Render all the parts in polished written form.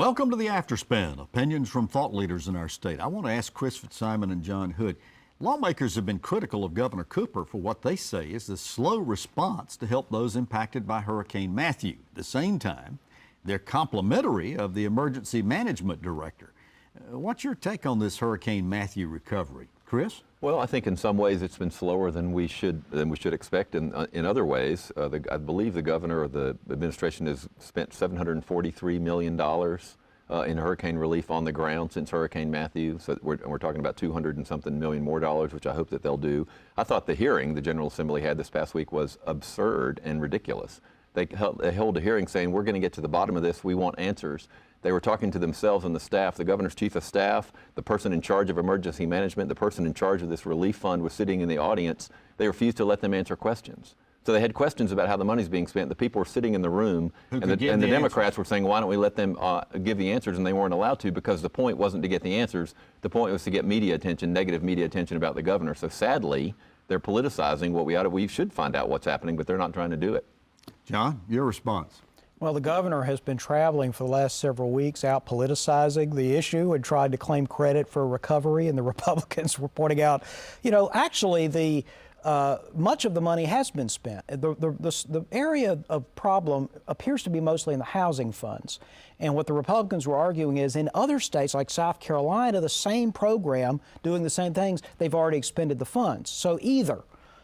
Welcome to the Afterspin, opinions from thought leaders in our state. I want to ask Chris Fitzsimon and John Hood. Lawmakers have been critical of Governor Cooper for what they say is the slow response to help those impacted by Hurricane Matthew. At the same time, they're complimentary of the emergency management director. What's your take on this Hurricane Matthew recovery? Chris? Well, I think in some ways it's been slower than we should expect. In other ways, I believe the governor or the administration has spent $743 million in hurricane relief on the ground since Hurricane Matthew. So we're talking about 200 and something million more dollars, which I hope that they'll do. I thought the hearing the General Assembly had this past week was absurd and ridiculous. They held a hearing saying, we're going to get to the bottom of this. We want answers. They were talking to themselves and the staff. The governor's chief of staff, the person in charge of emergency management, the person in charge of this relief fund was sitting in the audience. They refused to let them answer questions. So they had questions about how the money's being spent. The people were sitting in the room, and the Democrats were saying, why don't we let them give the answers? And they weren't allowed to, because the point wasn't to get the answers. The point was to get media attention, negative media attention about the governor. So sadly, they're politicizing what we should find out what's happening, but they're not trying to do it. John, your response. Well, the governor has been traveling for the last several weeks out politicizing the issue and tried to claim credit for recovery, and the Republicans were pointing out, actually much of the money has been spent. The area of problem appears to be mostly in the housing funds. And what the Republicans were arguing is in other states like South Carolina, the same program doing the same things, they've already expended the funds. So either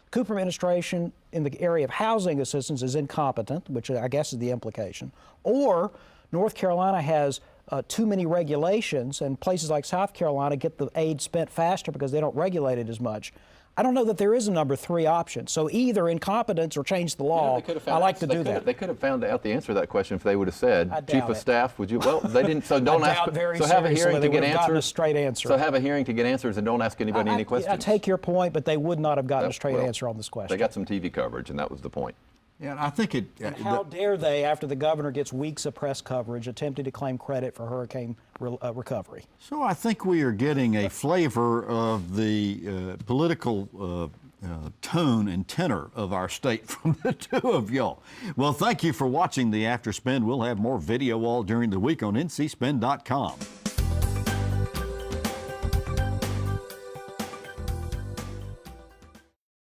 Cooper administration in the area of housing assistance is incompetent, which I guess is the implication, or North Carolina has too many regulations, and places like South Carolina get the aid spent faster because they don't regulate it as much. I don't know that there is a number 3 option. So either incompetence or change the law. I like to do that. They could have found out the answer to that question if they would have said, Chief of staff, would you? Well, they didn't. So don't ask. So have a hearing to get answers. A straight answer. So have a hearing to get answers and don't ask anybody any questions. I take your point, but they would not have gotten a straight answer on this question. They got some TV coverage, and that was the point. Yeah, and I think it. And how dare they, after the governor gets weeks of press coverage, attempting to claim credit for hurricane recovery? So I think we are getting a flavor of the political tone and tenor of our state from the two of y'all. Well, thank you for watching the Afterspin. We'll have more video all during the week on ncspin.com.